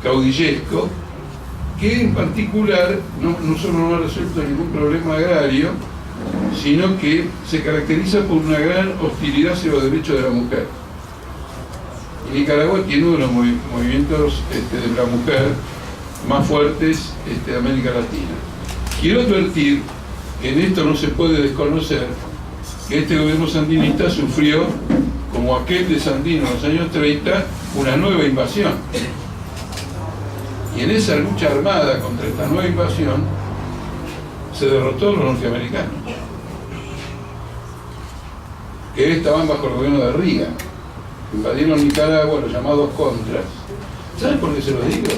caudillesco, que en particular no solo no ha resuelto ningún problema agrario, sino que se caracteriza por una gran hostilidad hacia los derechos de la mujer. Y Nicaragua tiene uno de los movimientos de la mujer más fuertes de América Latina. Quiero advertir que en esto no se puede desconocer que este gobierno sandinista sufrió, como aquel de Sandino en los años 30, una nueva invasión. Y en esa lucha armada contra esta nueva invasión se derrotó a los norteamericanos, que estaban bajo el gobierno de Reagan. Invadieron Nicaragua, los llamados contras. ¿Saben por qué se lo digo?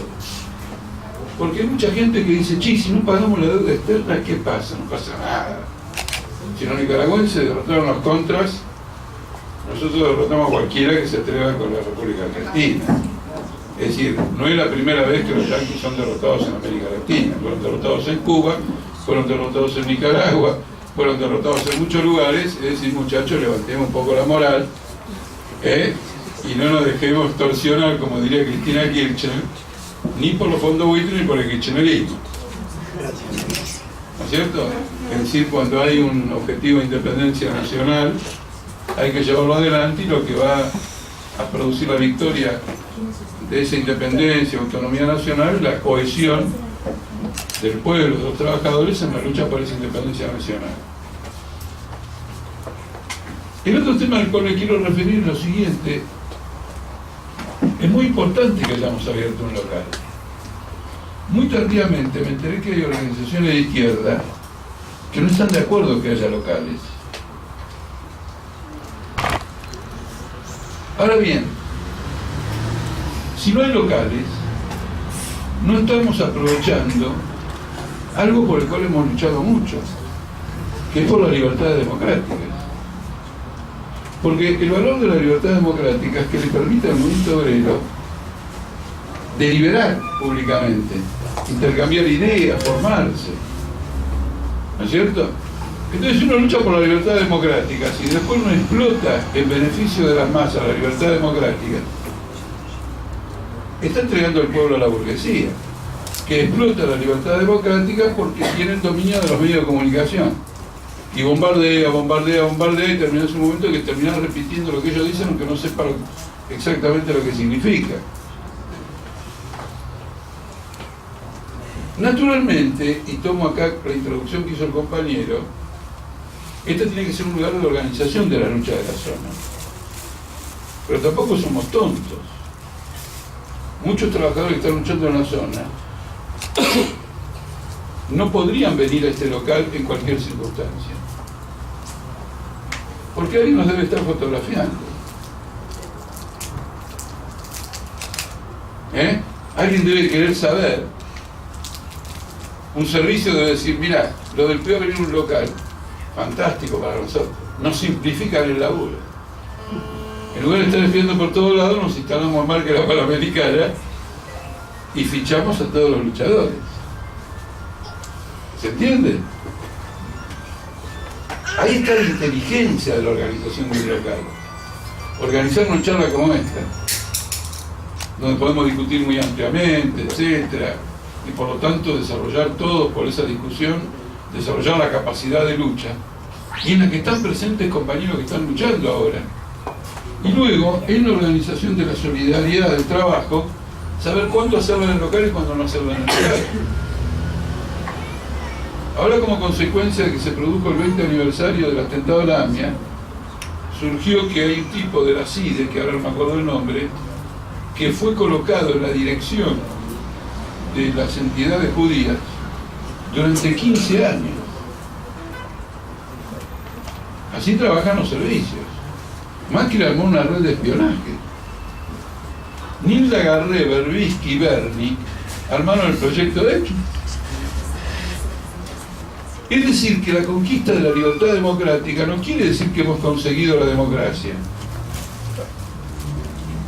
Porque hay mucha gente que dice, si no pagamos la deuda externa, ¿qué pasa? No pasa nada. Si los nicaragüenses derrotaron los contras, nosotros derrotamos a cualquiera que se atreva con la República Argentina. Es decir, no es la primera vez que los yanquis son derrotados en América Latina. Fueron derrotados en Cuba, fueron derrotados en Nicaragua, fueron derrotados en muchos lugares. Es decir, muchachos, levantemos un poco la moral, y no nos dejemos torsionar, como diría Cristina Kirchner, ni por los fondos buitres ni por el kirchnerismo. ¿No es cierto? Es decir, cuando hay un objetivo de independencia nacional, hay que llevarlo adelante, y lo que va a producir la victoria de esa independencia, autonomía nacional, es la cohesión del pueblo, de los trabajadores en la lucha por esa independencia nacional. El otro tema al cual me quiero referir es lo siguiente. Es muy importante que hayamos abierto un local. Muy tardíamente me enteré que hay organizaciones de izquierda que no están de acuerdo que haya locales. Ahora bien, si no hay locales, no estamos aprovechando algo por el cual hemos luchado mucho, que es por las libertades democráticas. Porque el valor de la libertad democrática es que le permite al movimiento obrero deliberar públicamente, intercambiar ideas, formarse. ¿No es cierto? Entonces, si uno lucha por la libertad democrática, si después no explota en beneficio de las masas la libertad democrática, está entregando al pueblo a la burguesía, que explota la libertad democrática porque tiene el dominio de los medios de comunicación. Y bombardea, y termina en un momento que termina repitiendo lo que ellos dicen, aunque no sepa exactamente lo que significa. Naturalmente, y tomo acá la introducción que hizo el compañero, este tiene que ser un lugar de organización de la lucha de la zona. Pero tampoco somos tontos. Muchos trabajadores que están luchando en la zona no podrían venir a este local en cualquier circunstancia, porque alguien nos debe estar fotografiando. Alguien debe querer saber. Un servicio debe decir, mira, lo del peor venir a un local, fantástico para nosotros, nos simplifican el laburo. En lugar de estar espiando por todos lados, nos instalamos mal que la Panamericana y fichamos a todos los luchadores. ¿Se entiende? Ahí está la inteligencia de la organización del local. Organizar una charla como esta, donde podemos discutir muy ampliamente, etcétera, y por lo tanto desarrollar todos por esa discusión, desarrollar la capacidad de lucha, y en la que están presentes compañeros que están luchando ahora. Y luego, en la organización de la solidaridad del trabajo, saber cuándo hacerlo en el local y cuándo no hacerlo en el local. Ahora, como consecuencia de que se produjo el 20 aniversario del atentado a la AMIA, surgió que hay un tipo de la CIDE, que ahora no me acuerdo el nombre, que fue colocado en la dirección de las entidades judías durante 15 años. Así trabajan los servicios. Macri armó una red de espionaje. Nilda Garré, Berbisky y Berni armaron el proyecto X. Es decir, que la conquista de la libertad democrática no quiere decir que hemos conseguido la democracia.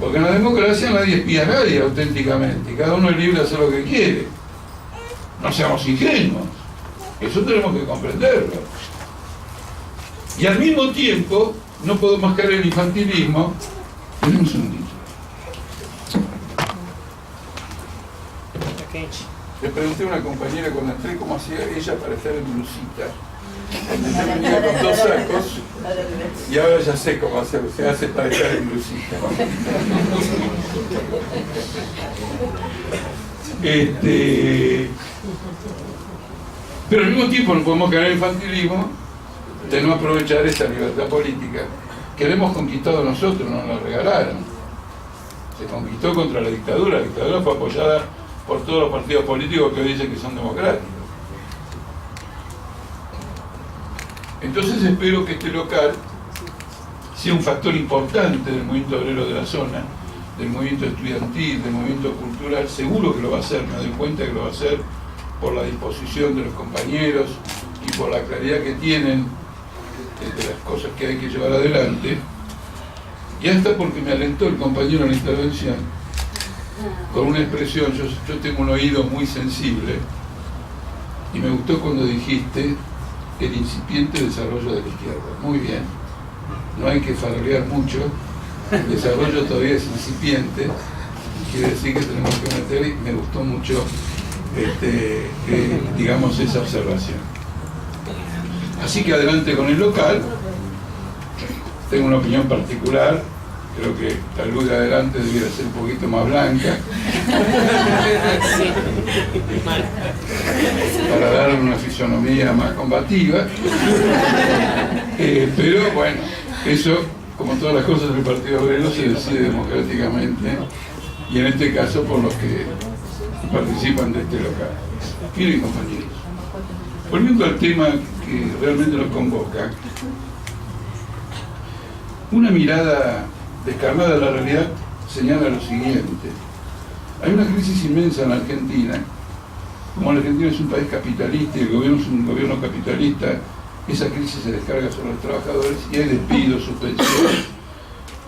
Porque en la democracia nadie espía a nadie auténticamente. Cada uno es libre de hacer lo que quiere. No seamos ingenuos. Eso tenemos que comprenderlo. Y al mismo tiempo, no podemos caer en el infantilismo. Tenemos un dicho. Le pregunté a una compañera cuando entré cómo hacía ella para estar en blusita. Yo venía con 2 sacos y ahora ya sé cómo se hace para estar en blusita. Pero al mismo tiempo no podemos caer en infantilismo de no aprovechar esta libertad política que la hemos conquistado nosotros, no nos la regalaron. Se conquistó contra la dictadura fue apoyada por todos los partidos políticos que hoy dicen que son democráticos. Entonces espero que este local sea un factor importante del movimiento obrero de la zona, del movimiento estudiantil, del movimiento cultural. Seguro que lo va a hacer, me doy cuenta que lo va a hacer por la disposición de los compañeros y por la claridad que tienen de las cosas que hay que llevar adelante, y hasta porque me alentó el compañero en la intervención con una expresión. Yo tengo un oído muy sensible y me gustó cuando dijiste el incipiente desarrollo de la izquierda. Muy bien, no hay que farolear mucho, el desarrollo todavía es incipiente, quiere decir que tenemos que meter, y me gustó mucho digamos esa observación. Así que adelante con el local. Tengo una opinión particular, creo que la luz de adelante debiera ser un poquito más blanca para darle una fisonomía más combativa, pero bueno, eso, como todas las cosas del Partido Obrero, se decide democráticamente, y en este caso por los que participan de este local. Miren, compañeros, volviendo al tema que realmente nos convoca, una mirada descarnada de la realidad señala lo siguiente: hay una crisis inmensa en la Argentina. Como la Argentina es un país capitalista y el gobierno es un gobierno capitalista, esa crisis se descarga sobre los trabajadores y hay despidos, suspensiones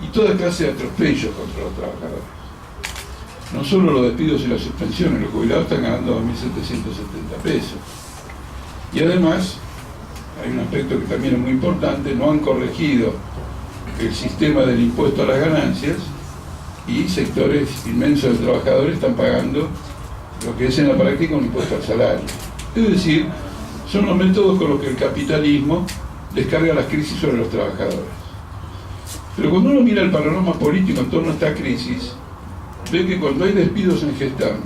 y toda clase de atropellos contra los trabajadores. No solo los despidos y las suspensiones, los jubilados están ganando 2.770 pesos. Y además, hay un aspecto que también es muy importante: no han corregido el sistema del impuesto a las ganancias y sectores inmensos de trabajadores están pagando lo que es en la práctica un impuesto al salario. Es decir, son los métodos con los que el capitalismo descarga las crisis sobre los trabajadores. Pero cuando uno mira el panorama político en torno a esta crisis, ve que cuando hay despidos en Gestam,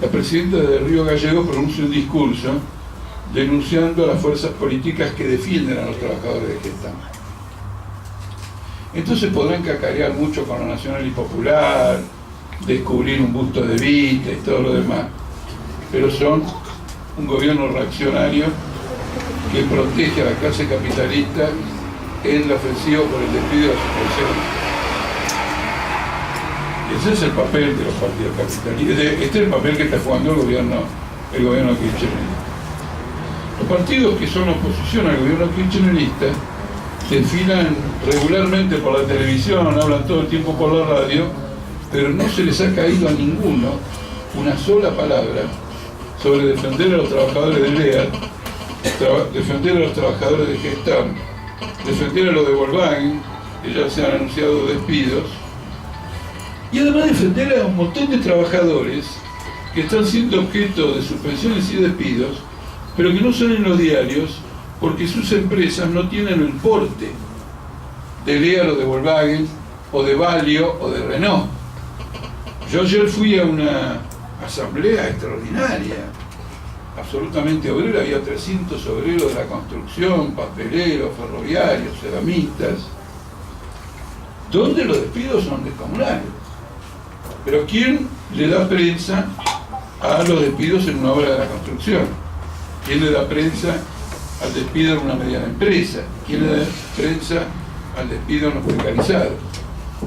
la presidenta de Río Gallegos pronuncia un discurso denunciando a las fuerzas políticas que defienden a los trabajadores de Gestam. Entonces podrán cacarear mucho con lo nacional y popular, descubrir un busto de Evita y todo lo demás, pero son un gobierno reaccionario que protege a la clase capitalista en la ofensiva por el despido de la suspensión. Ese es el papel de los partidos capitalistas. Este es el papel que está jugando el gobierno kirchnerista. Los partidos que son oposición al gobierno kirchnerista desfilan regularmente por la televisión, hablan todo el tiempo por la radio, pero no se les ha caído a ninguno una sola palabra sobre defender a los trabajadores de LEA, defender a los trabajadores de Gestam, defender a los de Volkswagen, que ya se han anunciado despidos, y además defender a un montón de trabajadores que están siendo objeto de suspensiones y despidos, pero que no salen en los diarios porque sus empresas no tienen el porte de LEA o de Volkswagen, o de Valio o de Renault. Yo ayer fui a una asamblea extraordinaria, absolutamente obrera, había 300 obreros de la construcción, papeleros, ferroviarios, ceramistas, donde los despidos son descomunales. Pero ¿quién le da prensa a los despidos en una obra de la construcción? ¿Quién le da prensa al despido en una mediana empresa? ¿Quién le da prensa al despido en los precarizados?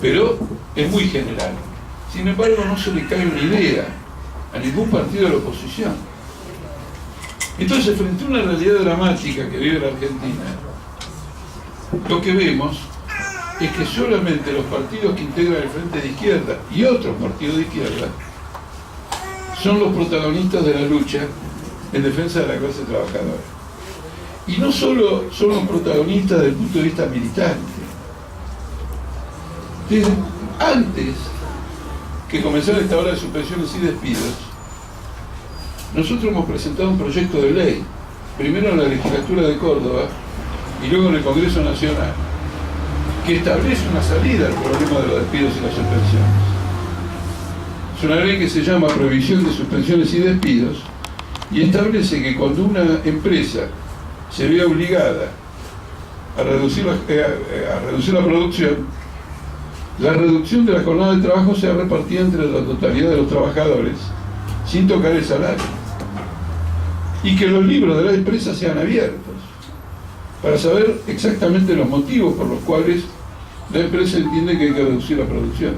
Pero es muy general. Sin embargo, no se le cae una idea a ningún partido de la oposición. Entonces, frente a una realidad dramática que vive la Argentina, lo que vemos es que solamente los partidos que integran el Frente de Izquierda y otros partidos de izquierda son los protagonistas de la lucha en defensa de la clase trabajadora. Y no solo son los protagonistas desde el punto de vista militante. Desde antes que comenzara esta ola de suspensiones y despidos, nosotros hemos presentado un proyecto de ley, primero en la legislatura de Córdoba y luego en el Congreso Nacional, que establece una salida al problema de los despidos y las suspensiones. Es una ley que se llama Prohibición de Suspensiones y Despidos y establece que cuando una empresa se ve obligada a reducir la producción, la reducción de la jornada de trabajo sea repartida entre la totalidad de los trabajadores sin tocar el salario, y que los libros de la empresa sean abiertos para saber exactamente los motivos por los cuales la empresa entiende que hay que reducir la producción.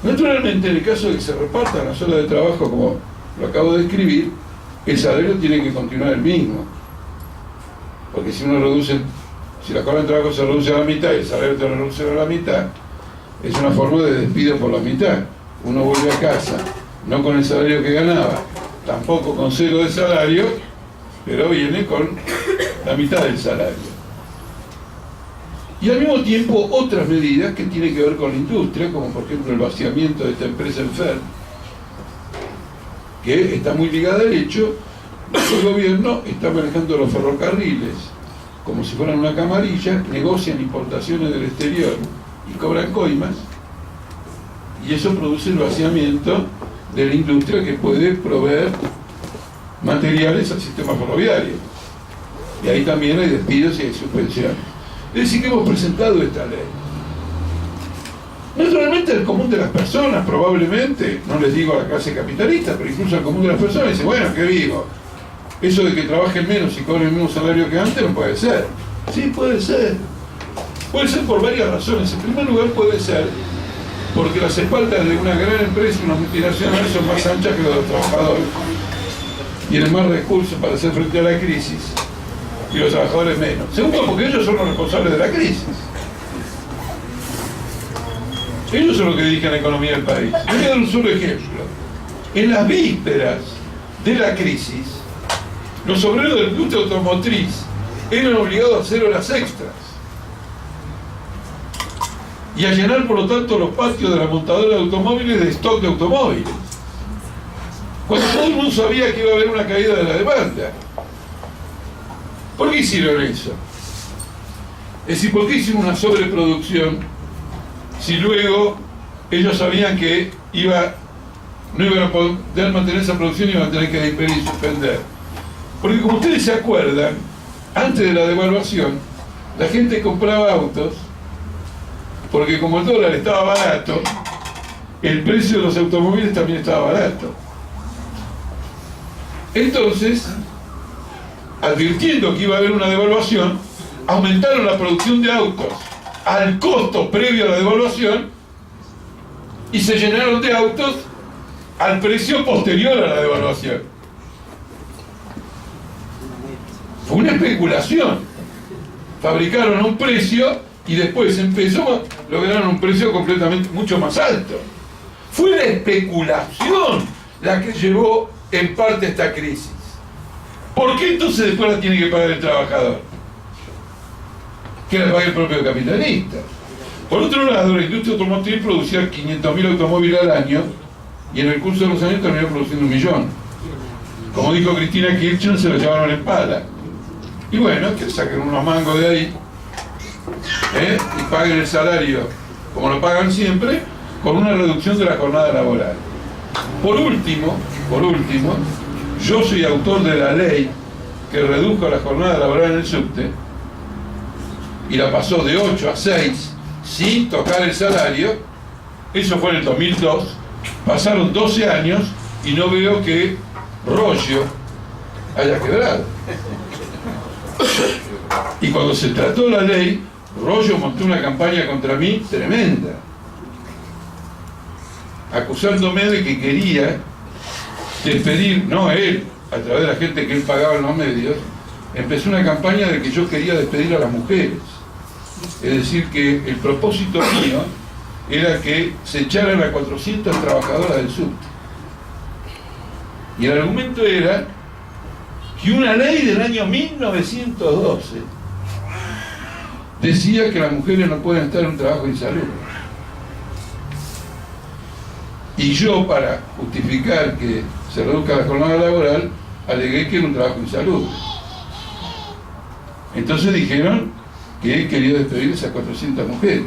Naturalmente, en el caso de que se repartan las horas de trabajo como lo acabo de describir, el salario tiene que continuar el mismo, porque si la jornada de trabajo se reduce a la mitad y el salario se reduce a la mitad, es una forma de despido por la mitad. Uno vuelve a casa, no con el salario que ganaba, tampoco con 0 de salario, pero viene con la mitad del salario. Y al mismo tiempo otras medidas que tienen que ver con la industria, como por ejemplo el vaciamiento de esta empresa Enfer, que está muy ligada al hecho de que el gobierno está manejando los ferrocarriles como si fueran una camarilla, negocian importaciones del exterior y cobran coimas, y eso produce el vaciamiento de la industria que puede proveer materiales al sistema ferroviario. Y ahí también hay despidos y hay suspensiones. Es decir, que hemos presentado esta ley. Naturalmente el común de las personas, probablemente, no les digo a la clase capitalista, pero incluso al común de las personas, dice, bueno, ¿qué digo? Eso de que trabajen menos y cobren el mismo salario que antes no puede ser. Sí, puede ser. Puede ser por varias razones. En primer lugar, puede ser porque las espaldas de una gran empresa, una multinacional, son más anchas que las de los trabajadores. Tienen más recursos para hacer frente a la crisis y los trabajadores menos. Segundo, porque ellos son los responsables de la crisis. Ellos son los que dirigen la economía del país. Voy a dar un solo ejemplo. En las vísperas de la crisis, los obreros de la industria automotriz eran obligados a hacer horas extras y a llenar, por lo tanto, los patios de la montadora de automóviles de stock de automóviles, cuando todo el mundo sabía que iba a haber una caída de la demanda. ¿Por qué hicieron eso? Es decir, ¿por qué hicieron una sobreproducción si luego ellos sabían que no iban a poder mantener esa producción y iban a tener que despedir y suspender? Porque como ustedes se acuerdan, antes de la devaluación, la gente compraba autos porque como el dólar estaba barato, el precio de los automóviles también estaba barato. Entonces, advirtiendo que iba a haber una devaluación, aumentaron la producción de autos al costo previo a la devaluación y se llenaron de autos al precio posterior a la devaluación. Fue una especulación. Fabricaron a un precio y después lograron un precio completamente mucho más alto. Fue la especulación la que llevó en parte a esta crisis. ¿Por qué entonces después la tiene que pagar el trabajador? Que la pague el propio capitalista. Por otro lado, la industria automotriz producía 500.000 automóviles al año y en el curso de los años terminó produciendo 1 millón. Como dijo Cristina Kirchner, se lo llevaron en pala. Y bueno, que saquen unos mangos de ahí y paguen el salario como lo pagan siempre, con una reducción de la jornada laboral. Por último, yo soy autor de la ley que redujo la jornada laboral en el subte y la pasó de 8 a 6 sin tocar el salario. Eso fue en el 2002. Pasaron 12 años y no veo que Rollo haya quebrado. Y cuando se trató la ley, Rollo montó una campaña contra mí tremenda, acusándome de que quería despedir, no él, a través de la gente que él pagaba en los medios, empezó una campaña de que yo quería despedir a las mujeres. Es decir, que el propósito mío era que se echaran a 400 trabajadoras del subte. Y el argumento era que una ley del año 1912 decía que las mujeres no pueden estar en un trabajo insalubre. Y yo, para justificar que se reduzca la jornada laboral, alegué que era un trabajo insalubre. Entonces dijeron que quería despedir esas 400 mujeres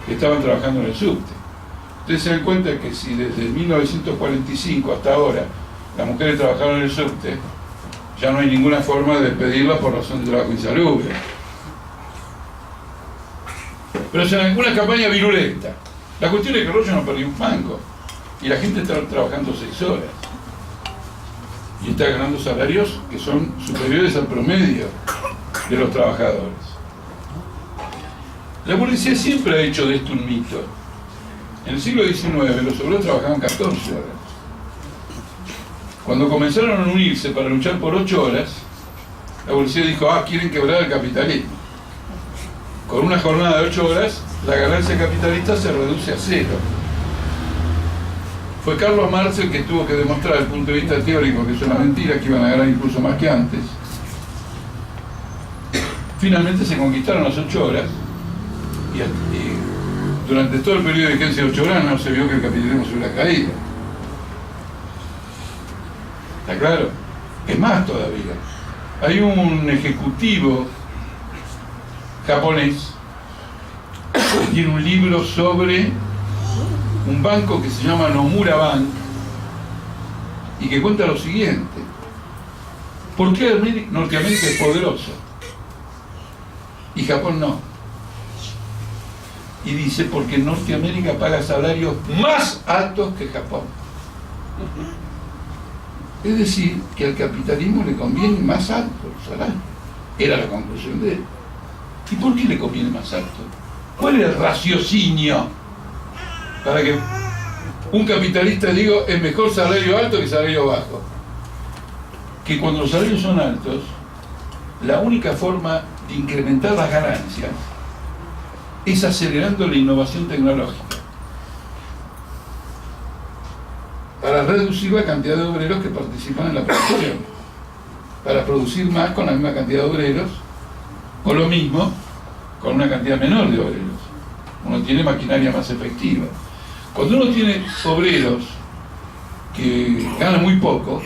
que estaban trabajando en el subte. Ustedes se dan cuenta que si desde 1945 hasta ahora las mujeres trabajaron en el subte, ya no hay ninguna forma de despedirlas por razón de trabajo insalubre. Pero es una campaña virulenta. La cuestión es que Royo no perdió un mango y la gente está trabajando 6 horas y está ganando salarios que son superiores al promedio de los trabajadores. La policía siempre ha hecho de esto un mito. En el siglo XIX los obreros trabajaban 14 horas. Cuando comenzaron a unirse para luchar por 8 horas, la policía dijo, quieren quebrar el capitalismo. Con una jornada de 8 horas, la ganancia capitalista se reduce a 0. Fue Carlos Marx el que tuvo que demostrar desde el punto de vista teórico que es una mentira, que iban a ganar incluso más que antes. Finalmente se conquistaron las 8 horas y durante todo el periodo de vigencia de 8 horas no se vio que el capitalismo se hubiera caído. ¿Está claro? Es más todavía. Hay un ejecutivo japonés que tiene un libro sobre un banco que se llama Nomura Bank y que cuenta lo siguiente: ¿por qué Norteamérica es poderosa y Japón no? Y dice, porque Norteamérica paga salarios más altos que Japón. Es decir, que al capitalismo le conviene más alto el salario. Era la conclusión de él. ¿Y por qué le conviene más alto? ¿Cuál es el raciocinio para que un capitalista diga es mejor salario alto que salario bajo? Que cuando los salarios son altos, la única forma de incrementar las ganancias es acelerando la innovación tecnológica para reducir la cantidad de obreros que participan en la producción, para producir más con la misma cantidad de obreros, o lo mismo con una cantidad menor de obreros. Uno tiene maquinaria más efectiva. Cuando uno tiene obreros que ganan muy poco,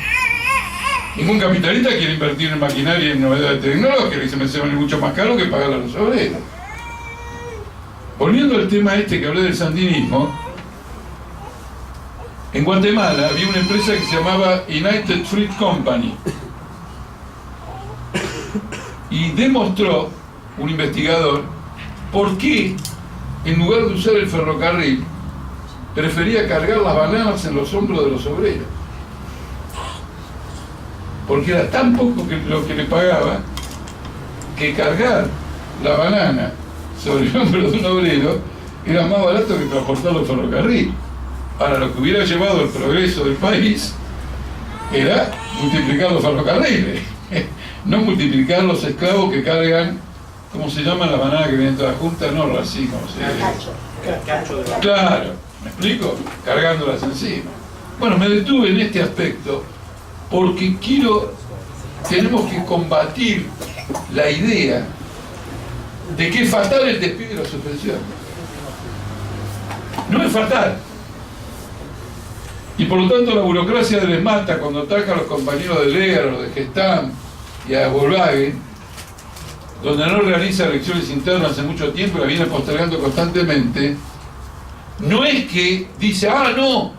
ningún capitalista quiere invertir en maquinaria y en novedades tecnológicas, y se vale mucho más caro que pagarle a los obreros. Volviendo al tema que hablé del sandinismo, en Guatemala había una empresa que se llamaba United Fruit Company y demostró un investigador por qué en lugar de usar el ferrocarril prefería cargar las bananas en los hombros de los obreros, porque era tan poco lo que le pagaba que cargar la banana sobre el hombro de un obrero era más barato que transportarlo en ferrocarril. Ahora, lo que hubiera llevado el progreso del país era multiplicar los ferrocarriles, no multiplicar los esclavos que cargan, ¿cómo se llama la banana que viene toda junta? No, así como se llama. Claro, ¿me explico? Cargándolas encima. Bueno, me detuve en este aspecto porque tenemos que combatir la idea de que es fatal el despido y la suspensión. No es fatal. Y por lo tanto la burocracia les mata cuando ataca a los compañeros de Lear, a los de Gestam y a Volkswagen, donde no realiza elecciones internas hace mucho tiempo y la viene postergando constantemente. No es que dice, no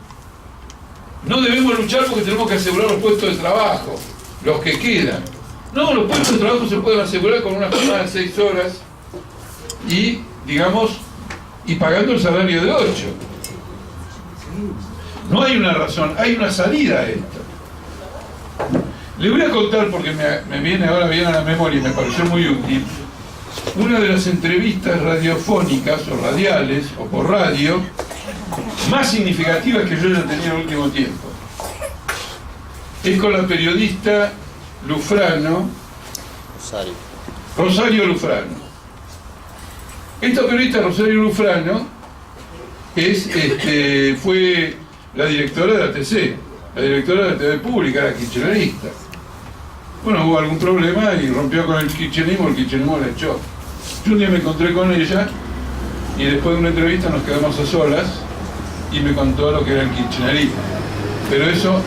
debemos luchar porque tenemos que asegurar los puestos de trabajo, los que quedan. No, los puestos de trabajo se pueden asegurar con una jornada de 6 horas y, digamos, y pagando el salario de 8. No hay una razón, hay una salida a esto. Le voy a contar, porque me viene ahora bien a la memoria y me pareció muy útil, una de las entrevistas radiofónicas o radiales o por radio más significativas que yo haya tenido en el último tiempo. Es con la periodista Rosario Lufrano. Esta periodista Rosario Lufrano fue la directora de la TC, la directora de la TV pública, era kirchnerista. Bueno, hubo algún problema y rompió con el kirchnerismo la echó. Yo un día me encontré con ella y después de una entrevista nos quedamos a solas y me contó lo que era el kirchnerismo. Pero eso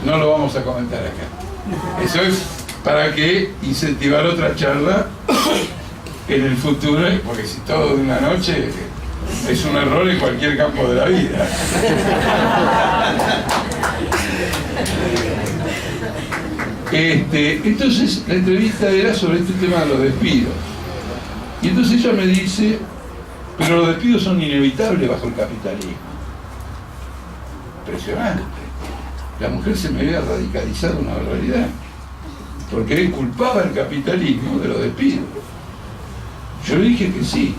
no lo vamos a comentar acá. Eso es para que incentivar otra charla en el futuro, porque si todo de una noche es un error en cualquier campo de la vida. Entonces la entrevista era sobre este tema de los despidos. Y entonces ella me dice, pero los despidos son inevitables bajo el capitalismo. Impresionante. La mujer se me había radicalizado una barbaridad, porque él culpaba al capitalismo de los despidos. Yo le dije que sí.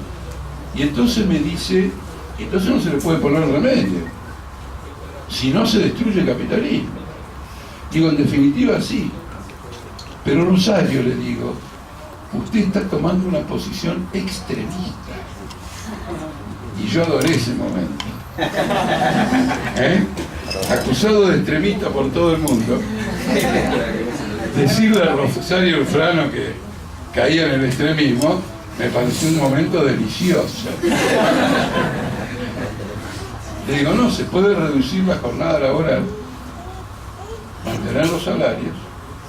Y entonces me dice, entonces no se le puede poner remedio. Si no se destruye el capitalismo. Digo, en definitiva sí. Pero Rosario, le digo, usted está tomando una posición extremista. Y yo adoré ese momento. Acusado de extremista por todo el mundo. Decirle a Rosario Frano que caía en el extremismo me pareció un momento delicioso. Le digo, no, se puede reducir la jornada laboral, mantener los salarios,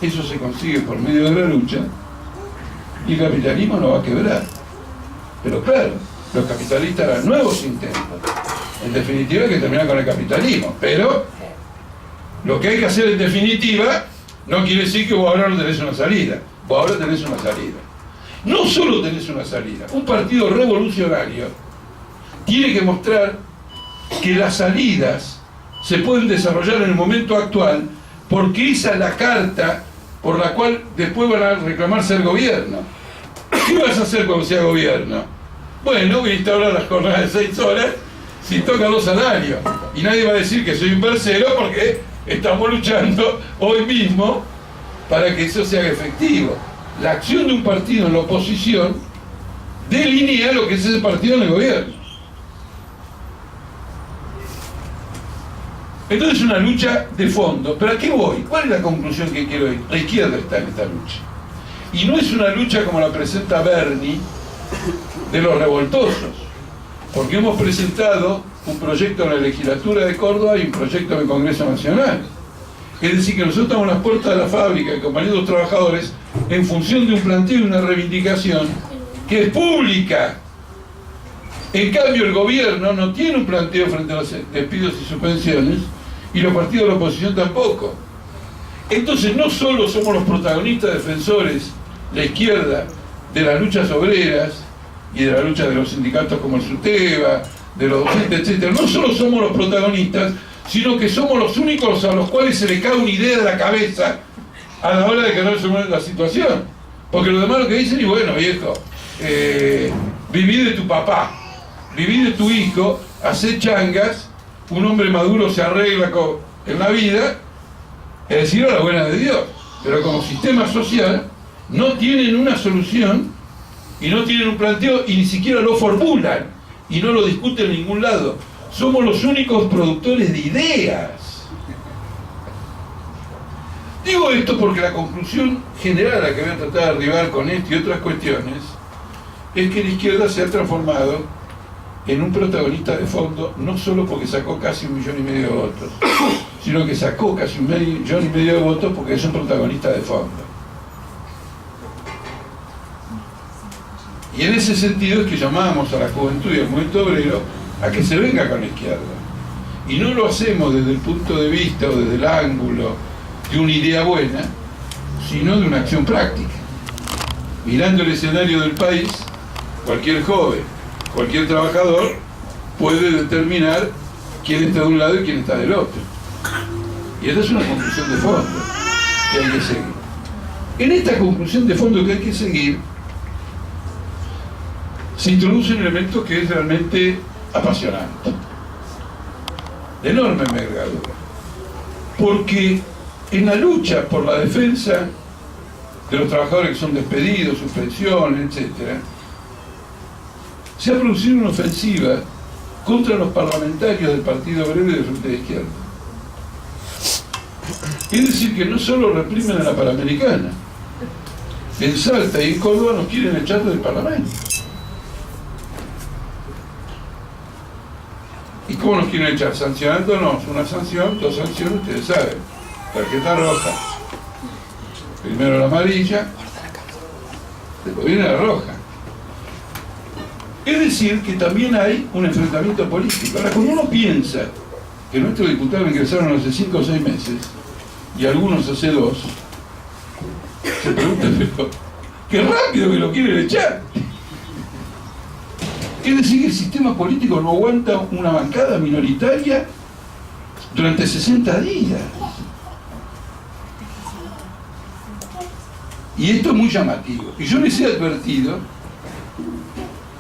eso se consigue por medio de la lucha, y el capitalismo no va a quebrar. Pero claro, los capitalistas harán nuevos intentos. En definitiva hay que terminar con el capitalismo, pero lo que hay que hacer en definitiva no quiere decir que vos ahora no tenés una salida. Vos ahora tenés una salida. No solo tenés una salida, un partido revolucionario tiene que mostrar que las salidas se pueden desarrollar en el momento actual, porque esa es la carta por la cual después van a reclamar ser gobierno. ¿Qué vas a hacer cuando sea gobierno? Bueno, voy a instaurar las jornadas de 6 horas si tocan los salarios. Y nadie va a decir que soy un versero, porque estamos luchando hoy mismo para que eso sea efectivo. La acción de un partido en la oposición delinea lo que es ese partido en el gobierno. Entonces es una lucha de fondo. ¿Pero a qué voy? ¿Cuál es la conclusión que quiero ir? La izquierda está en esta lucha. Y no es una lucha como la presenta Bernie, de los revoltosos. Porque hemos presentado un proyecto en la legislatura de Córdoba y un proyecto en el Congreso Nacional. Es decir, que nosotros estamos en las puertas de la fábrica, acompañando a los trabajadores, en función de un planteo y una reivindicación que es pública. En cambio, el gobierno no tiene un planteo frente a los despidos y suspensiones, y los partidos de la oposición tampoco. Entonces, no solo somos los protagonistas defensores, la izquierda, de las luchas obreras y de la lucha de los sindicatos como el SUTEBA, de los docentes, etc. No solo somos los protagonistas, sino que somos los únicos a los cuales se le cae una idea de la cabeza a la hora de que no resuelvan la situación. Porque los demás lo que dicen, y bueno, viejo, viví de tu papá, viví de tu hijo, hacé changas, un hombre maduro se arregla en la vida, es decir, a la buena de Dios. Pero como sistema social no tienen una solución y no tienen un planteo y ni siquiera lo formulan y no lo discuten en ningún lado. Somos los únicos productores de ideas. Digo esto porque la conclusión general a la que voy a tratar de arribar con esto y otras cuestiones es que la izquierda se ha transformado en un protagonista de fondo, no solo porque sacó casi 1,5 millones de votos, sino que sacó casi 1,5 millones de votos porque es un protagonista de fondo. Y en ese sentido es que llamamos a la juventud y al movimiento obrero a que se venga con la izquierda. Y no lo hacemos desde el punto de vista o desde el ángulo de una idea buena, sino de una acción práctica. Mirando el escenario del país, cualquier joven, cualquier trabajador puede determinar quién está de un lado y quién está del otro. Y esta es una conclusión de fondo que hay que seguir. En esta conclusión de fondo que hay que seguir, se introduce un elemento que es realmente apasionante, de enorme envergadura, porque en la lucha por la defensa de los trabajadores que son despedidos, suspensiones, etc., se ha producido una ofensiva contra los parlamentarios del Partido Obrero y del Frente de Izquierda. Es decir, que no solo reprimen a la Panamericana, en Salta y en Córdoba nos quieren echar del Parlamento. Y ¿Cómo nos quieren echar? Sancionándonos. Una sanción, dos sanciones, ustedes saben. Tarjeta roja. Primero la amarilla, después viene la roja. Es decir, que también hay un enfrentamiento político. Ahora, cuando uno piensa que nuestros diputados ingresaron hace 5 o 6 meses, y algunos hace 2, se pregunta, pero qué rápido que lo quieren echar. Es decir, que el sistema político no aguanta una bancada minoritaria durante 60 días. Y esto es muy llamativo. Y yo les he advertido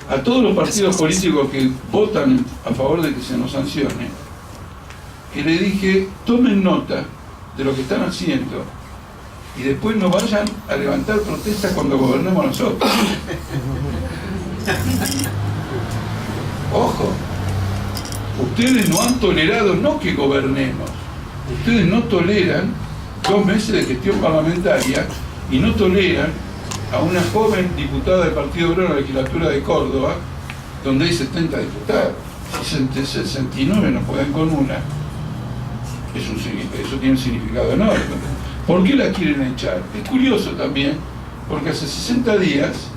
a todos los partidos políticos que votan a favor de que se nos sancione, que le dije, tomen nota de lo que están haciendo y después no vayan a levantar protestas cuando gobernemos nosotros. Ojo, ustedes no han tolerado, no que gobernemos, ustedes no toleran 2 meses de gestión parlamentaria y no toleran a una joven diputada del Partido Obrero en la legislatura de Córdoba, donde hay 70 diputados. Si 69 no pueden con una, eso tiene un significado enorme. ¿Por qué la quieren echar? Es curioso también, porque hace 60 días,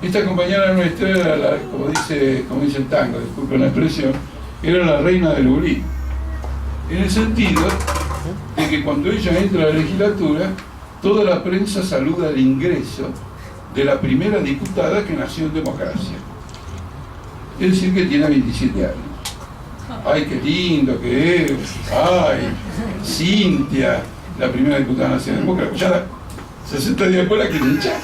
esta compañera nuestra era como dice el tango, disculpen la expresión, era la reina del bulín. En el sentido de que cuando ella entra a la legislatura, toda la prensa saluda el ingreso de la primera diputada que nació en democracia. Es decir, que tiene 27 años. ¡Ay, qué lindo que es! ¡Ay, Cintia, la primera diputada nació en democracia! Ya 60 días después la quieren echar.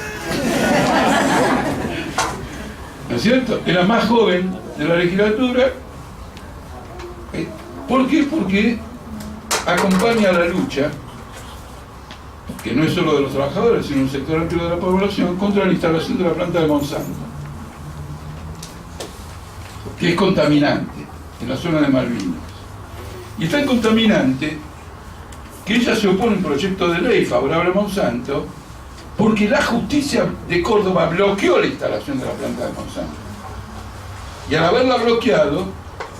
¿No es cierto? Es la más joven de la legislatura. ¿Por qué? Porque acompaña a la lucha, que no es solo de los trabajadores, sino un sector amplio de la población, contra la instalación de la planta de Monsanto, que es contaminante en la zona de Malvinas. Y es tan contaminante que ella se opone a un proyecto de ley favorable a Monsanto porque la justicia de Córdoba bloqueó la instalación de la planta de Monsanto. Y al haberla bloqueado,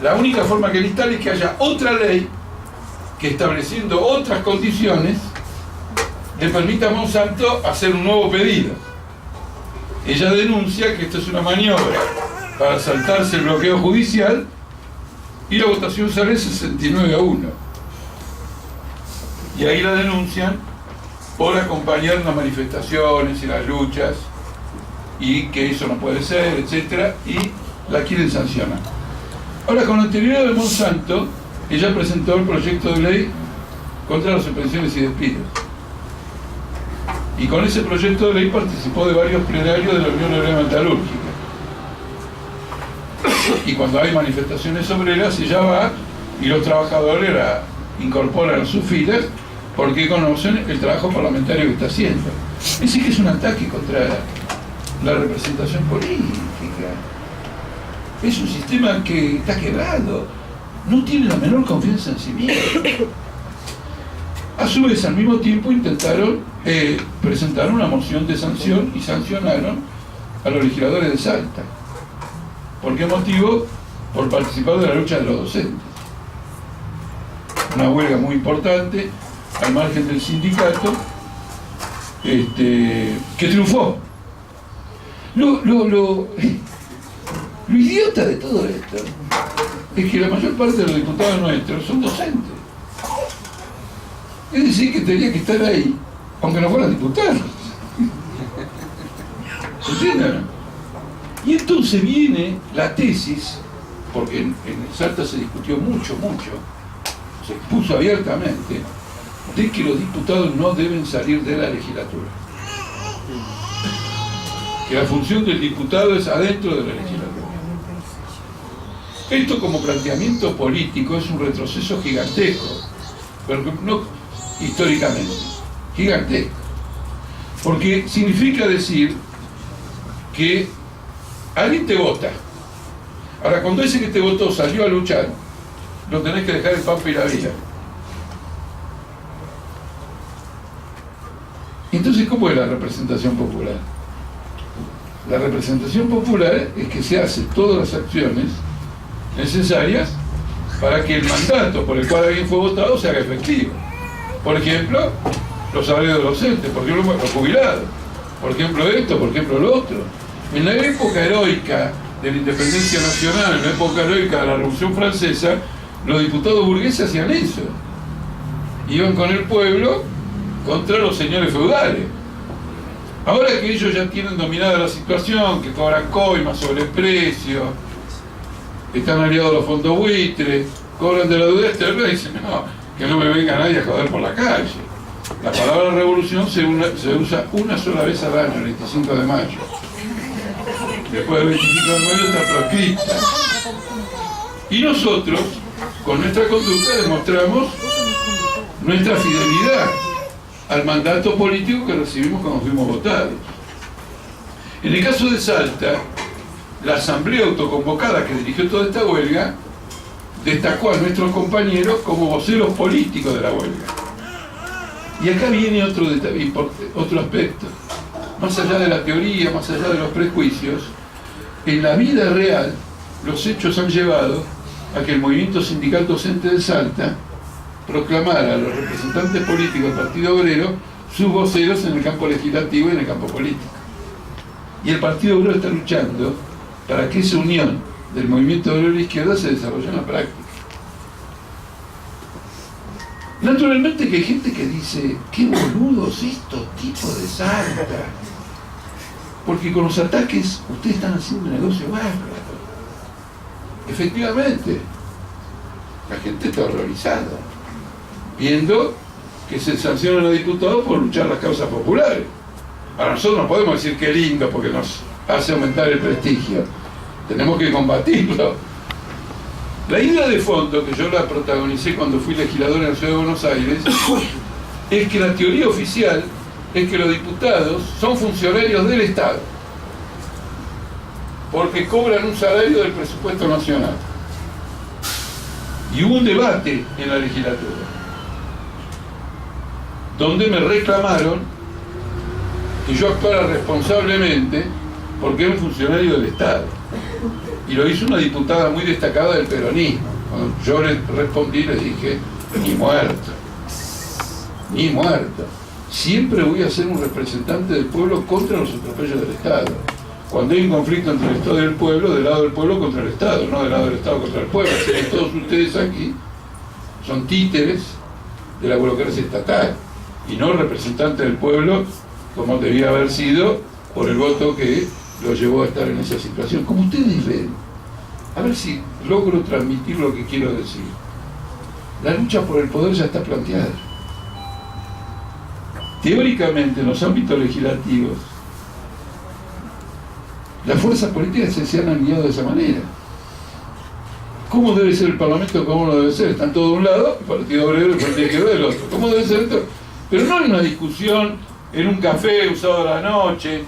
la única forma que le instale es que haya otra ley que, estableciendo otras condiciones, le permita a Monsanto hacer un nuevo pedido. Ella denuncia que esto es una maniobra para saltarse el bloqueo judicial y la votación sale 69-1. Y ahí la denuncian por acompañar las manifestaciones y las luchas y que eso no puede ser, etc. Y la quieren sancionar. Ahora, con anterioridad de Monsanto, ella presentó el proyecto de ley contra las suspensiones y despidos. Y con ese proyecto de ley participó de varios plenarios de la Unión Obrera Metalúrgica. Y cuando hay manifestaciones obreras, ella va y los trabajadores la incorporan a sus filas porque conocen el trabajo parlamentario que está haciendo. Es decir, que es un ataque contra la representación política. Es un sistema que está quebrado. No tiene la menor confianza en sí mismo. A su vez, al mismo tiempo, intentaron presentar una moción de sanción y sancionaron a los legisladores de Salta. ¿Por qué motivo? Por participar de la lucha de los docentes. Una huelga muy importante, al margen del sindicato, que triunfó. Lo idiota de todo esto es que la mayor parte de los diputados nuestros son docentes. Es decir, que tendría que estar ahí, aunque no fueran diputados. ¿Entienden? Y entonces viene la tesis, porque en Salta se discutió mucho, se expuso abiertamente, de que los diputados no deben salir de la legislatura. Que la función del diputado es adentro de la legislatura. Esto, como planteamiento político, es un retroceso gigantesco, pero no históricamente, gigantesco. Porque significa decir que alguien te vota. Ahora, cuando ese que te votó salió a luchar, lo tenés que dejar en pampa y la vida. Entonces, ¿cómo es la representación popular? La representación popular es que se hacen todas las acciones necesarias para que el mandato por el cual alguien fue votado se haga efectivo. Por ejemplo, los salarios de los docentes, por ejemplo, los jubilados, por ejemplo esto, por ejemplo lo otro. En la época heroica de la independencia nacional, en la época heroica de la Revolución Francesa, los diputados burgueses hacían eso. Iban con el pueblo contra los señores feudales. Ahora que ellos ya tienen dominada la situación, que cobran coimas, sobreprecio, están aliados a los fondos buitres, cobran de la deuda externa y dicen, no, que no me venga nadie a joder por la calle. La palabra revolución se usa una sola vez al año, el 25 de mayo. Después del 25 de mayo está proscrita. Y nosotros, con nuestra conducta, demostramos nuestra fidelidad al mandato político que recibimos cuando fuimos votados. En el caso de Salta, la asamblea autoconvocada que dirigió toda esta huelga destacó a nuestros compañeros como voceros políticos de la huelga. Y acá viene otro aspecto. Más allá de la teoría, más allá de los prejuicios, en la vida real los hechos han llevado a que el movimiento sindical docente de Salta proclamara a los representantes políticos del Partido Obrero sus voceros en el campo legislativo y en el campo político. Y el Partido Obrero está luchando para que esa unión del movimiento obrero y la izquierda se desarrolle en la práctica. Naturalmente que hay gente que dice, qué boludos estos tipos de Salta, porque con los ataques ustedes están haciendo un negocio bárbaro. Efectivamente, la gente está horrorizada, viendo que se sancionan a los diputados por luchar las causas populares. Ahora nosotros no podemos decir qué lindo porque nos hace aumentar el prestigio. Tenemos que combatirlo. La idea de fondo, que yo la protagonicé cuando fui legislador en la Ciudad de Buenos Aires, es que la teoría oficial es que los diputados son funcionarios del Estado, porque cobran un salario del presupuesto nacional. Y hubo un debate en la legislatura, donde me reclamaron que yo actuara responsablemente porque era un funcionario del Estado. Y lo hizo una diputada muy destacada del peronismo. Cuando yo le respondí, le dije, ni muerto, ni muerto. Siempre voy a ser un representante del pueblo contra los atropellos del Estado. Cuando hay un conflicto entre el Estado y el pueblo, del lado del pueblo contra el Estado, no del lado del Estado contra el pueblo. Así que todos ustedes aquí son títeres de la burocracia estatal y no representantes del pueblo como debía haber sido por el voto que lo llevó a estar en esa situación. Como ustedes ven, a ver si logro transmitir lo que quiero decir. La lucha por el poder ya está planteada. Teóricamente, en los ámbitos legislativos, las fuerzas políticas se han alineado de esa manera. ¿Cómo debe ser el Parlamento? ¿Cómo no debe ser? Están todos de un lado, el Partido Obrero y el Partido Izquierda del otro. ¿Cómo debe ser esto? Pero no en una discusión, en un café usado a la noche,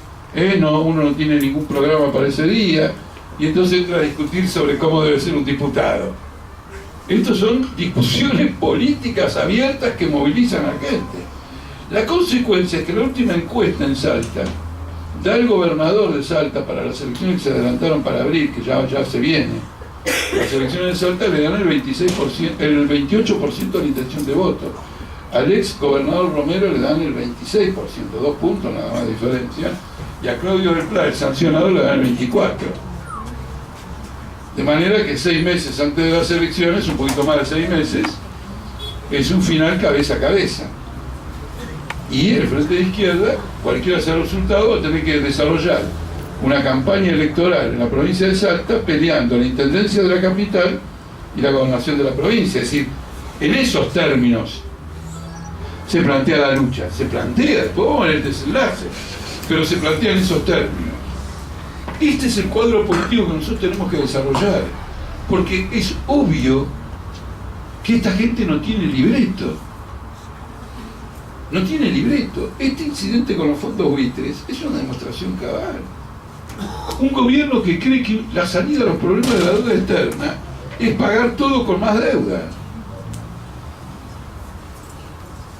no, uno no tiene ningún programa para ese día, y entonces entra a discutir sobre cómo debe ser un diputado. Estos son discusiones políticas abiertas que movilizan a la gente. La consecuencia es que la última encuesta en Salta da el gobernador de Salta para las elecciones que se adelantaron para abril, que ya se viene. Las elecciones de Salta le dan el 28% de la intención de voto. Al ex gobernador Romero le dan el 26%, 2 puntos nada más de diferencia, y a Claudio del Pla, el sancionador, le dan el 24%. De manera que 6 meses antes de las elecciones, un poquito más de 6 meses, es un final cabeza a cabeza. Y el Frente de Izquierda, cualquiera sea el resultado, va a tener que desarrollar una campaña electoral en la provincia de Salta peleando la intendencia de la capital y la gobernación de la provincia. Es decir, en esos términos se plantea la lucha, se plantea, después vamos a ver el desenlace, pero se plantea en esos términos. Este es el cuadro político que nosotros tenemos que desarrollar, porque es obvio que esta gente no tiene libreto. No tiene libreto. Este incidente con los fondos buitres es una demostración cabal. Un gobierno que cree que la salida a los problemas de la deuda externa es pagar todo con más deuda.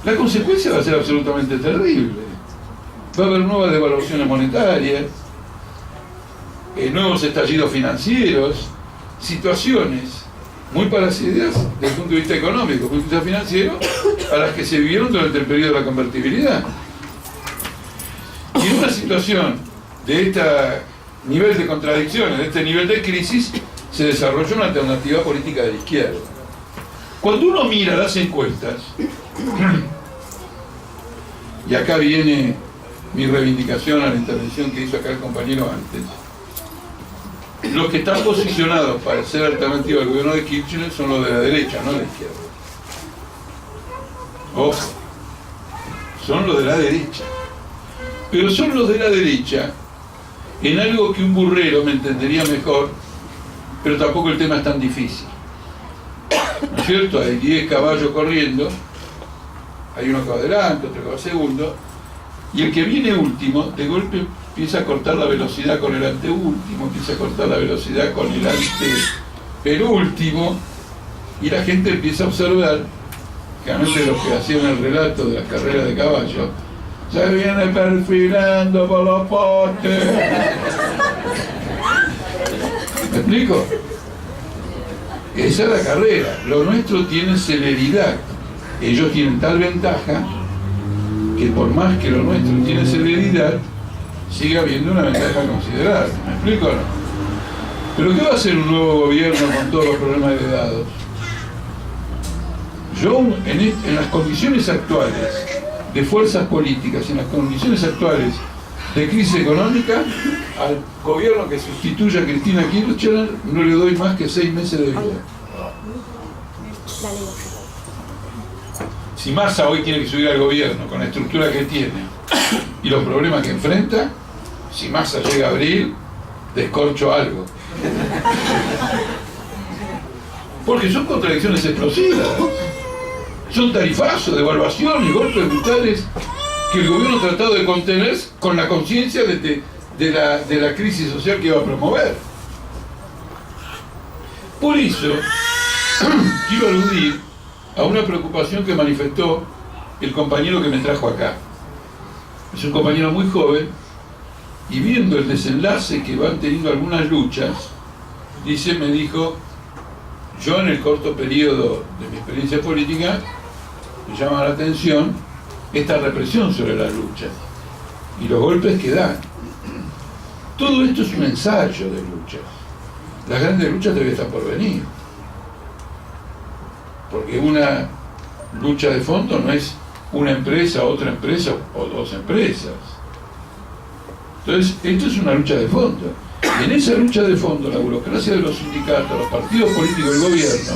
La consecuencia va a ser absolutamente terrible. Va a haber nuevas devaluaciones monetarias, nuevos estallidos financieros, situaciones muy parecidas desde el punto de vista económico, desde el punto de vista financiero, a las que se vivieron durante el periodo de la convertibilidad. Y en una situación de este nivel de contradicciones, de este nivel de crisis, se desarrolla una alternativa política de la izquierda. Cuando uno mira las encuestas, y acá viene mi reivindicación a la intervención que hizo acá el compañero antes, los que están posicionados para ser alternativa al gobierno de Kirchner son los de la derecha, no de la izquierda. Ojo, son los de la derecha. Pero son los de la derecha en algo que un burrero me entendería mejor, pero tampoco el tema es tan difícil. ¿No es cierto? Hay 10 caballos corriendo, hay uno que va adelante, otro que va segundo, y el que viene último, de golpe empieza a cortar la velocidad con el anteúltimo, empieza a cortar la velocidad con el antepenúltimo, y la gente empieza a observar, que realmente los que hacían el relato de las carreras de caballo, se viene perfilando por los postes. ¿Me explico? Esa es la carrera. Lo nuestro tiene celeridad. Ellos tienen tal ventaja que por más que lo nuestro tiene celeridad, sigue habiendo una ventaja considerable. ¿Me explico o no? Pero ¿qué va a hacer un nuevo gobierno con todos los problemas heredados? Yo, en las condiciones actuales de fuerzas políticas, en las condiciones actuales de crisis económica, al gobierno que sustituya a Cristina Kirchner no le doy más que 6 meses de vida. Si Massa hoy tiene que subir al gobierno con la estructura que tiene y los problemas que enfrenta, si Massa llega a abril, descorcho algo. Porque son contradicciones explosivas. Son tarifazos, devaluaciones, golpes brutales que el gobierno ha tratado de contener con la conciencia de la crisis social que va a promover. Por eso, quiero aludir a una preocupación que manifestó el compañero que me trajo acá. Es un compañero muy joven, y viendo el desenlace que van teniendo algunas luchas, me dijo, yo en el corto periodo de mi experiencia política, me llama la atención esta represión sobre las luchas y los golpes que dan. Todo esto es un ensayo de luchas. Las grandes luchas todavía están por venir. Porque una lucha de fondo no es una empresa, otra empresa o 2 empresas. Entonces, esto es una lucha de fondo. Y en esa lucha de fondo, la burocracia de los sindicatos, los partidos políticos del gobierno,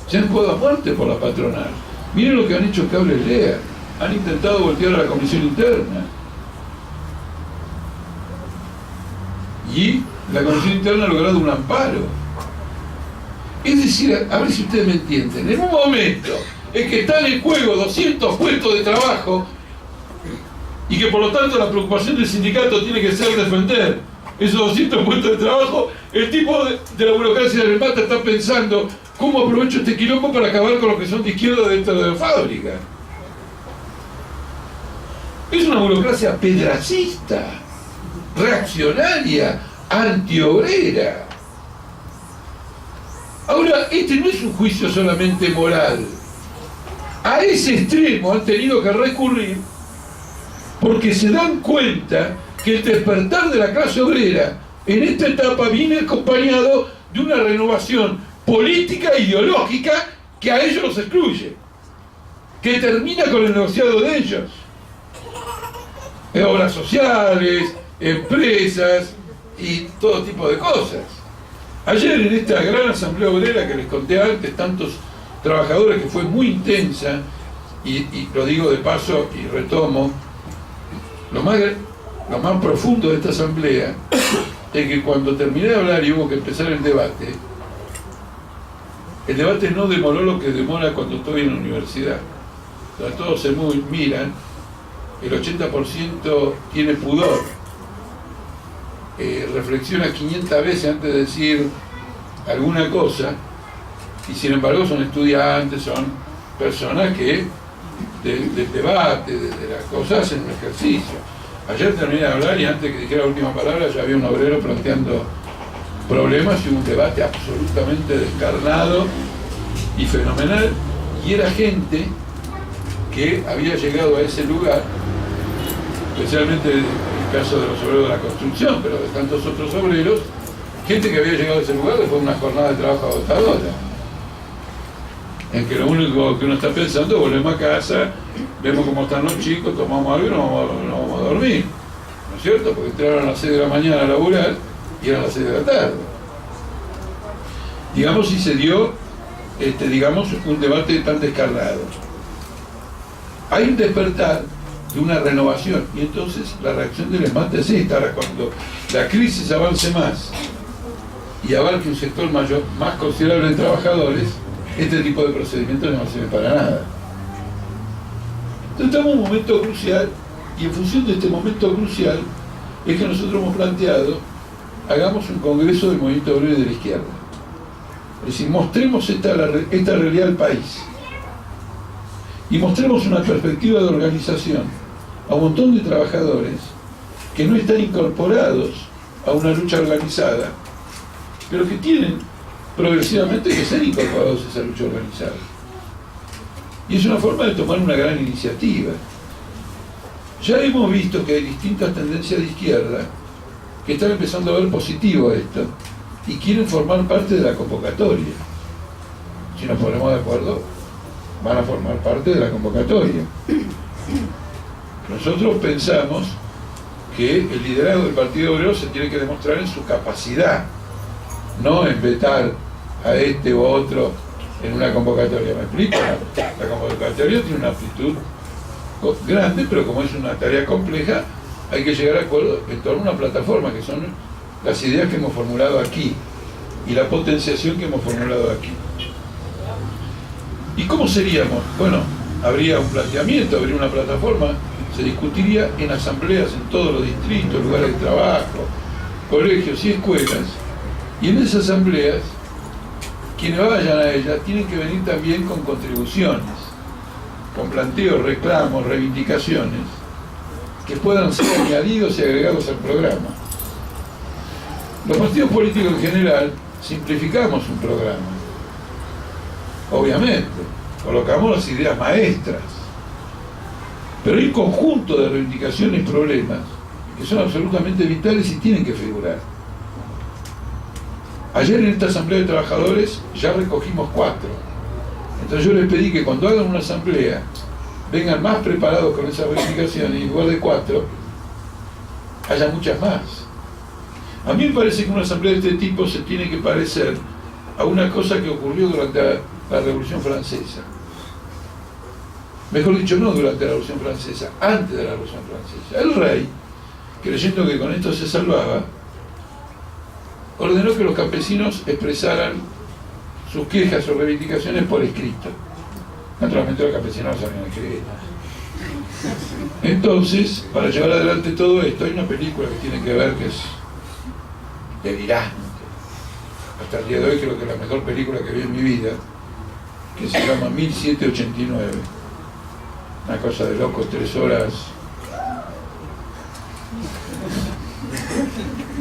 se han jugado a muerte por la patronal. Miren lo que han hecho Cable Lea. Han intentado voltear a la comisión interna. Y la comisión interna ha logrado un amparo. Es decir, a ver si ustedes me entienden, en un momento en que están en juego 200 puestos de trabajo y que por lo tanto la preocupación del sindicato tiene que ser defender esos 200 puestos de trabajo, el tipo de la burocracia del mata está pensando cómo aprovecho este quilombo para acabar con los que son de izquierda dentro de la fábrica. Es una burocracia pedracista, reaccionaria, antiobrera. Ahora, este no es un juicio solamente moral. A ese extremo han tenido que recurrir porque se dan cuenta que el despertar de la clase obrera en esta etapa viene acompañado de una renovación política e ideológica que a ellos los excluye, que termina con el negociado de ellos. Obras sociales, empresas y todo tipo de cosas. Ayer en esta gran asamblea obrera que les conté antes, tantos trabajadores, que fue muy intensa, y lo digo de paso y retomo, lo más profundo de esta asamblea es que cuando terminé de hablar y hubo que empezar el debate no demoró lo que demora cuando estoy en la universidad. O sea, todos se miran, el 80% tiene pudor, reflexiona 500 veces antes de decir alguna cosa, y sin embargo son estudiantes, son personas que del debate, de las cosas, hacen un ejercicio. Ayer terminé de hablar y antes que dijera la última palabra ya había un obrero planteando problemas y un debate absolutamente descarnado y fenomenal, y era gente que había llegado a ese lugar, especialmente en el caso de los obreros de la construcción, pero de tantos otros obreros, gente que había llegado a ese lugar después de una jornada de trabajo agotadora, en que lo único que uno está pensando es volvemos a casa, vemos cómo están los chicos, tomamos algo y nos vamos a dormir, ¿no es cierto? Porque entraron a las 6 de la mañana a laburar y eran las 6 de la tarde. Digamos, si se dio, digamos, un debate tan descarnado. Hay un despertar de una renovación, y entonces la reacción del ESMAD es esta. Ahora, cuando la crisis avance más y abarque un sector mayor, más considerable de trabajadores, este tipo de procedimientos no sirve para nada. Entonces estamos en un momento crucial, y en función de este momento crucial es que nosotros hemos planteado, hagamos un congreso del movimiento obrero y de la izquierda. Es decir, mostremos esta realidad al país y mostremos una perspectiva de organización a un montón de trabajadores que no están incorporados a una lucha organizada, pero que tienen progresivamente que ser incorporados a esa lucha organizada. Y es una forma de tomar una gran iniciativa. Ya hemos visto que hay distintas tendencias de izquierda que están empezando a ver positivo esto y quieren formar parte de la convocatoria. Si nos ponemos de acuerdo, van a formar parte de la convocatoria. Nosotros pensamos que el liderazgo del Partido Obrero se tiene que demostrar en su capacidad, no en vetar a este u otro en una convocatoria. ¿Me explico? La convocatoria tiene una amplitud grande, pero como es una tarea compleja, hay que llegar a acuerdo en torno a una plataforma, que son las ideas que hemos formulado aquí y la potenciación que hemos formulado aquí. ¿Y cómo seríamos? Bueno, habría un planteamiento, habría una plataforma, se discutiría en asambleas en todos los distritos, lugares de trabajo, colegios y escuelas, y en esas asambleas, quienes vayan a ellas tienen que venir también con contribuciones, con planteos, reclamos, reivindicaciones, que puedan ser añadidos y agregados al programa. Los partidos políticos en general simplificamos un programa, obviamente, colocamos las ideas maestras, pero hay un conjunto de reivindicaciones y problemas que son absolutamente vitales y tienen que figurar. Ayer en esta asamblea de trabajadores ya recogimos 4. Entonces yo les pedí que cuando hagan una asamblea vengan más preparados con esas reivindicaciones y en lugar de 4 haya muchas más. A mí me parece que una asamblea de este tipo se tiene que parecer a una cosa que ocurrió durante la Revolución Francesa. Mejor dicho, no durante la Revolución Francesa, antes de la Revolución Francesa. El rey, creyendo que con esto se salvaba, ordenó que los campesinos expresaran sus quejas o reivindicaciones por escrito. Naturalmente los campesinos no sabían escribir. Entonces, para llevar adelante todo esto, hay una película que tiene que ver, que es delirante. Hasta el día de hoy creo que es la mejor película que vi en mi vida, que se llama 1789. Una cosa de loco, 3 horas.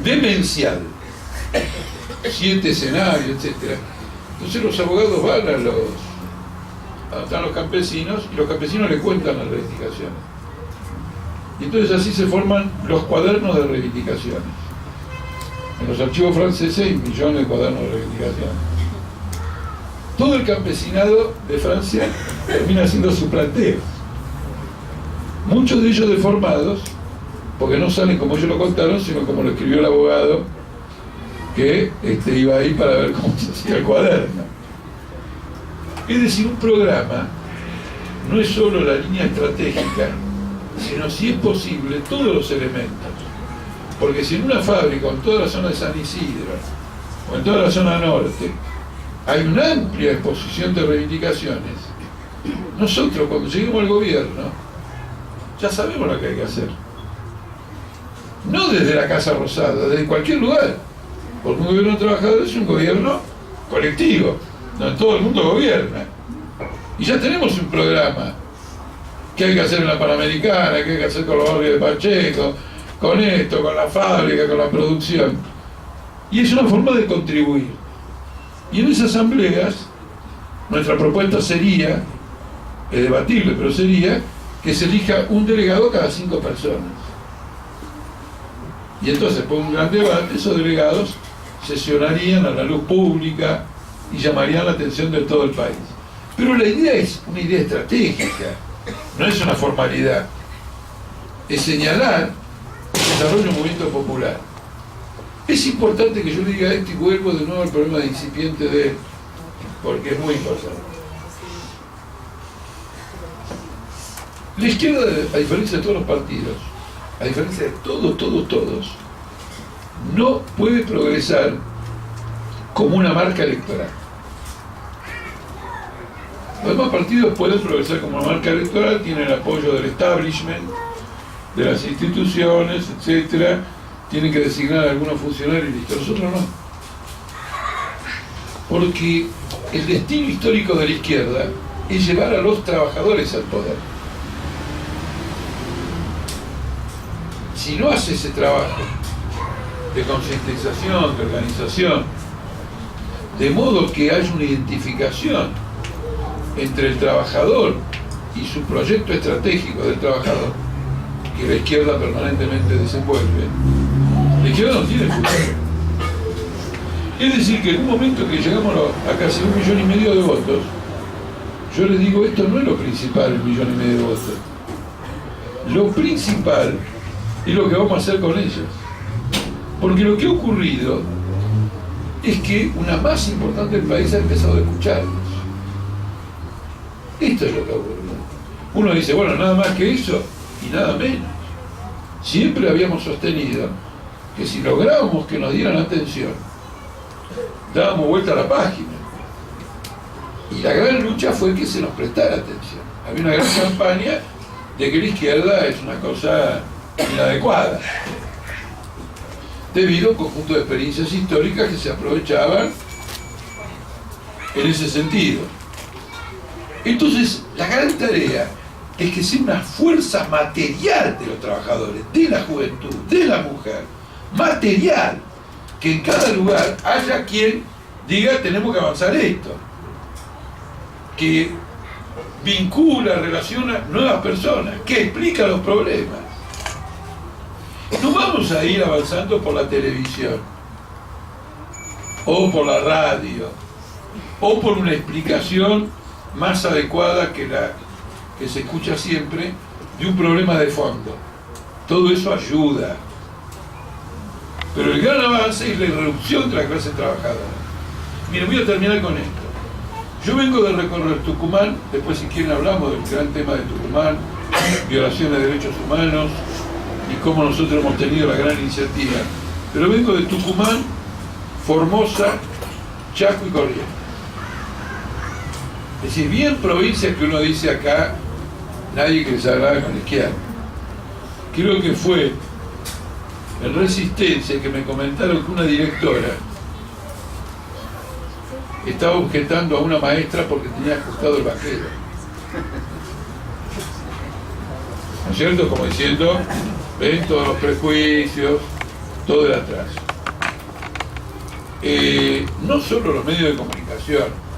Demencial. 7 escenarios, etc. Entonces los abogados van a están los campesinos y los campesinos le cuentan las reivindicaciones. Y entonces así se forman los cuadernos de reivindicaciones. En los archivos franceses hay millones de cuadernos de reivindicaciones. Todo el campesinado de Francia termina haciendo su planteo. Muchos de ellos deformados, porque no salen como ellos lo contaron, sino como lo escribió el abogado que iba ahí para ver cómo se hacía el cuaderno. Es decir, un programa no es solo la línea estratégica, sino, si es posible, todos los elementos. Porque si en una fábrica, o en toda la zona de San Isidro, o en toda la zona norte, hay una amplia exposición de reivindicaciones, nosotros cuando lleguemos al gobierno ya sabemos lo que hay que hacer. No desde la Casa Rosada, desde cualquier lugar. Porque un gobierno de trabajadores es un gobierno colectivo, donde todo el mundo gobierna. Y ya tenemos un programa que hay que hacer en la Panamericana, que hay que hacer con los barrios de Pacheco, con esto, con la fábrica, con la producción. Y es una forma de contribuir. Y en esas asambleas, nuestra propuesta sería, es debatible, pero sería que se elija un delegado cada 5 personas. Y entonces, por un gran debate, esos delegados sesionarían a la luz pública y llamarían la atención de todo el país. Pero la idea es una idea estratégica, no es una formalidad. Es señalar el desarrollo del movimiento popular. Es importante que yo le diga esto y vuelvo de nuevo al problema de incipiente de él, porque es muy importante. La izquierda, a diferencia de todos los partidos, a diferencia de todos, no puede progresar como una marca electoral. Los demás partidos pueden progresar como una marca electoral, tienen el apoyo del establishment, de las instituciones, etcétera, tienen que designar a algunos funcionarios y listo. Nosotros no. Porque el destino histórico de la izquierda es llevar a los trabajadores al poder. Si no hace ese trabajo de concientización, de organización, de modo que haya una identificación entre el trabajador y su proyecto estratégico del trabajador, que la izquierda permanentemente desenvuelve, la izquierda no tiene futuro. Es decir, que en un momento que llegamos a casi 1,5 millones de votos, yo les digo, esto no es lo principal, 1,5 millones de votos. Lo principal es lo que vamos a hacer con ellos. Porque lo que ha ocurrido es que una masa importante del país ha empezado a escucharlos. Esto es lo que ha ocurrido. Uno dice, bueno, nada más que eso y nada menos. Siempre habíamos sostenido que si lográbamos que nos dieran atención, dábamos vuelta a la página. Y la gran lucha fue que se nos prestara atención. Había una gran campaña de que la izquierda es una cosa inadecuada, debido a un conjunto de experiencias históricas que se aprovechaban en ese sentido. Entonces, la gran tarea es que sea una fuerza material de los trabajadores, de la juventud, de la mujer, material, que en cada lugar haya quien diga tenemos que avanzar esto, que vincula, relaciona nuevas personas, que explica los problemas. No vamos a ir avanzando por la televisión, o por la radio, o por una explicación más adecuada que la que se escucha siempre de un problema de fondo. Todo eso ayuda. Pero el gran avance es la irrupción de la clase trabajadora. Miren, voy a terminar con esto. Yo vengo de recorrer Tucumán, después si quieren hablamos del gran tema de Tucumán, violación de derechos humanos y cómo nosotros hemos tenido la gran iniciativa. Pero vengo de Tucumán, Formosa, Chaco y Corrientes. Es decir, bien provincias que uno dice acá, nadie que se agrada con la izquierda. Creo que fue en Resistencia que me comentaron que una directora estaba objetando a una maestra porque tenía ajustado el vaquero. ¿No es cierto? Como diciendo, ven todos los prejuicios, todo el atraso. No solo los medios de comunicación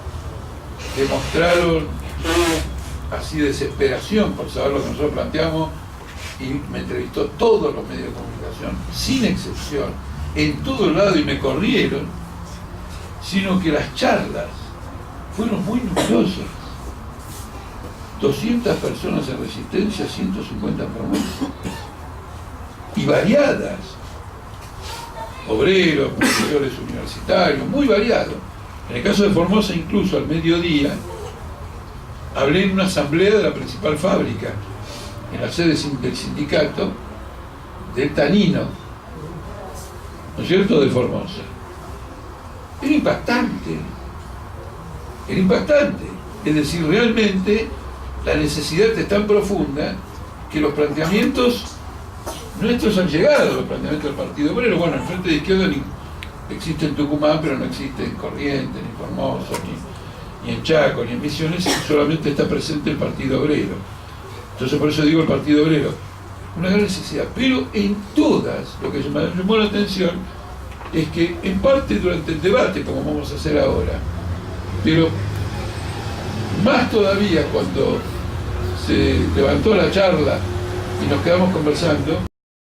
demostraron así desesperación por saber lo que nosotros planteamos, y me entrevistó todos los medios de comunicación, sin excepción, en todo lado, y me corrieron, sino que las charlas fueron muy numerosas. 200 personas en Resistencia, 150 en Formosa, y variadas. Obreros, profesores universitarios, muy variados. En el caso de Formosa, incluso al mediodía, hablé en una asamblea de la principal fábrica, en la sede del sindicato del Tanino, ¿no es cierto?, de Formosa. Era impactante. Era impactante. Es decir, realmente la necesidad es tan profunda que los planteamientos nuestros han llegado, los planteamientos del Partido Obrero. Bueno, el Frente de Izquierda existe en Tucumán, pero no existe en Corrientes, ni en Formosa, ni en Chaco, ni en Misiones, solamente está presente el Partido Obrero. Entonces, por eso digo el Partido Obrero. Una gran necesidad. Pero en todas, lo que me llamó la atención es que en parte durante el debate, como vamos a hacer ahora, pero más todavía cuando se levantó la charla y nos quedamos conversando,